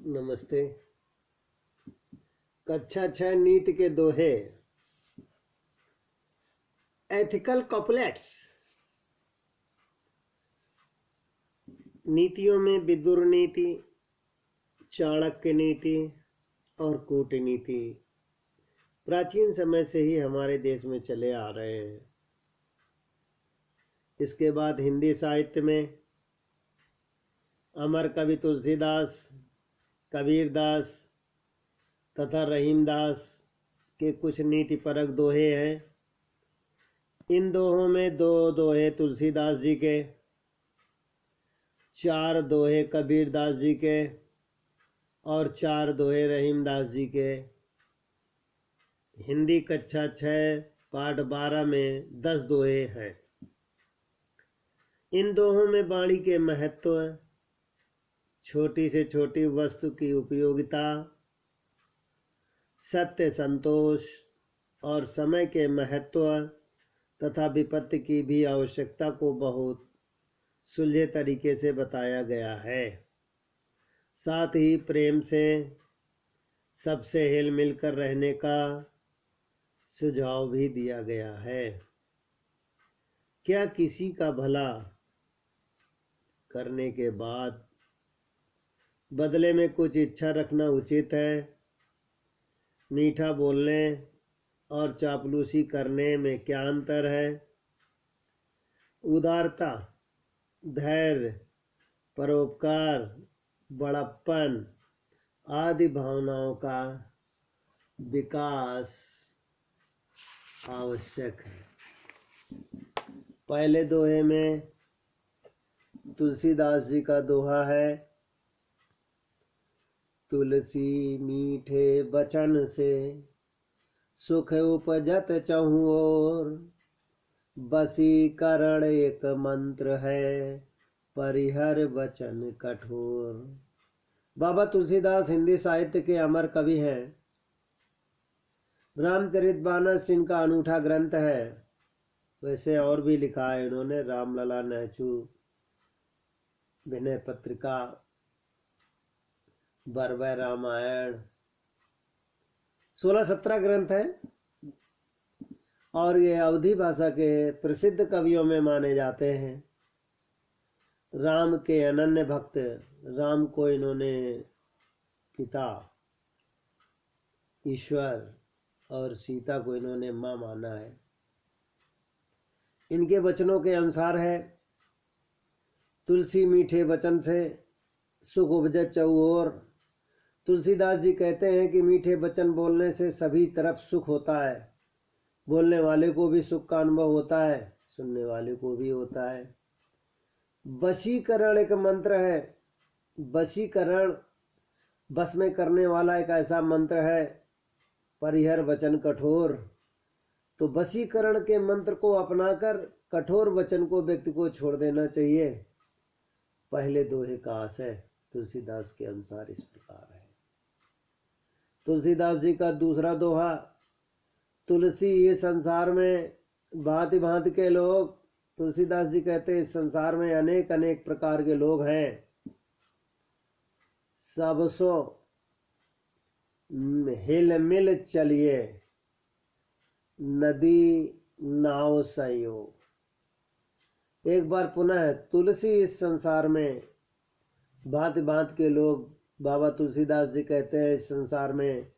नमस्ते। कक्षा 6 नीति के दोहे। एथिकल कॉपलेट्स। नीतियों में विदुर नीति, चाणक्य नीति और कूटनीति प्राचीन समय से ही हमारे देश में चले आ रहे हैं। इसके बाद हिंदी साहित्य में अमर कवि तुलसीदास, कबीरदास तथा रहीमदास के कुछ नीतिपरक दोहे हैं। इन दोहों में 2 दोहे तुलसीदास जी के, 4 दोहे कबीरदास जी के और 4 दोहे रहीमदास जी के। हिंदी कक्षा 6 पाठ 12 में 10 दोहे हैं। इन दोहों में वाणी के महत्व, छोटी से छोटी वस्तु की उपयोगिता, सत्य, संतोष और समय के महत्व तथा विपत्ति की भी आवश्यकता को बहुत सुलझे तरीके से बताया गया है। साथ ही प्रेम से सबसे हिल मिलकर रहने का सुझाव भी दिया गया है। क्या किसी का भला करने के बाद बदले में कुछ इच्छा रखना उचित है? मीठा बोलने और चापलूसी करने में क्या अंतर है? उदारता, धैर्य, परोपकार, बड़प्पन आदि भावनाओं का विकास आवश्यक है। पहले दोहे में तुलसीदास जी का दोहा है, तुलसी मीठे बचन से सुख उपजत चहुँ ओर, बसीकरण एक मंत्र है परिहर वचन कठोर। बाबा तुलसीदास हिंदी साहित्य के अमर कवि हैं। रामचरितमानस इनका अनूठा ग्रंथ है। वैसे और भी लिखा है इन्होंने, रामलला, नहचू, विनय पत्रिका, बरवै रामायण, 16-17 ग्रंथ हैं और ये अवधी भाषा के प्रसिद्ध कवियों में माने जाते हैं। राम के अनन्य भक्त, राम को इन्होंने पिता, ईश्वर और सीता को इन्होंने माँ माना है। इनके वचनों के अनुसार है, तुलसी मीठे वचन से सुख उपजे चहुँ ओर। तुलसीदास जी कहते हैं कि मीठे वचन बोलने से सभी तरफ सुख होता है। बोलने वाले को भी सुख का अनुभव होता है, सुनने वाले को भी होता है। वशीकरण एक मंत्र है। वशीकरण बस में करने वाला एक ऐसा मंत्र है। परिहर वचन कठोर। तो वशीकरण के मंत्र को अपनाकर कठोर वचन को व्यक्ति को छोड़ देना चाहिए। पहले दोहे का आशय तुलसीदास के अनुसार इस प्रकार है। तुलसीदास जी का दूसरा दोहा, तुलसी ये संसार में भांति भांति के लोग। तुलसीदास जी कहते हैं इस संसार में अनेक अनेक प्रकार के लोग हैं। सबसो हिल मिल चलिए, नदी नाव संयोग। एक बार पुनः, तुलसी इस संसार में भांति भांति के लोग। बाबा तुलसीदास जी कहते हैं इस संसार में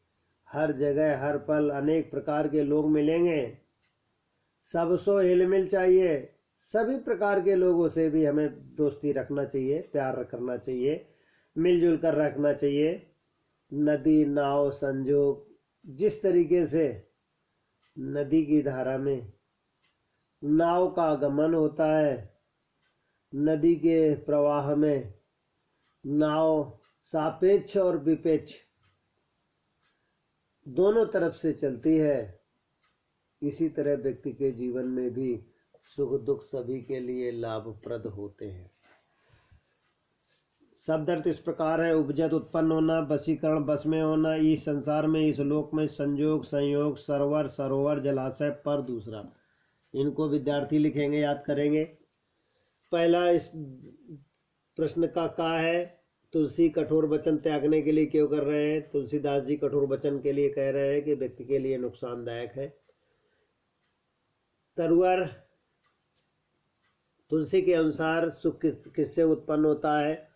हर जगह हर पल अनेक प्रकार के लोग मिलेंगे। सबसो हिलमिल चाहिए। सभी प्रकार के लोगों से भी हमें दोस्ती रखना चाहिए, प्यार करना चाहिए, मिलजुल कर रखना चाहिए। नदी नाव संजोग, जिस तरीके से नदी की धारा में नाव का आगमन होता है, नदी के प्रवाह में नाव सापेक्ष और विपेक्ष दोनों तरफ से चलती है। इसी तरह व्यक्ति के जीवन में भी सुख दुख सभी के लिए लाभप्रद होते हैं। शब्द अर्थ इस प्रकार है, उपजत उत्पन्न होना, वशीकरण बस में होना, इस संसार में इस लोक में संजोग संयोग, सरोवर सरोवर, जलाशय पर। दूसरा, इनको विद्यार्थी लिखेंगे, याद करेंगे। पहला इस प्रश्न का है तुलसी कठोर वचन त्यागने के लिए क्यों कर रहे हैं? तुलसीदास जी कठोर वचन के लिए कह रहे हैं कि व्यक्ति के लिए नुकसानदायक है। तरुवर तुलसी के अनुसार सुख किससे उत्पन्न होता है?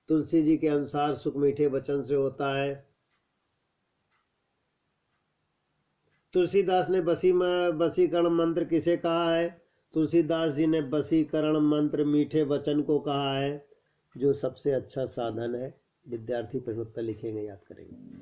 तुलसी जी के अनुसार सुख मीठे वचन से होता है। तुलसीदास ने वशीकरण मंत्र किसे कहा है? तुलसीदास जी ने वशीकरण मंत्र मीठे वचन को कहा है, जो सबसे अच्छा साधन है। विद्यार्थी प्रश्नोत्तर लिखेंगे, याद करेंगे।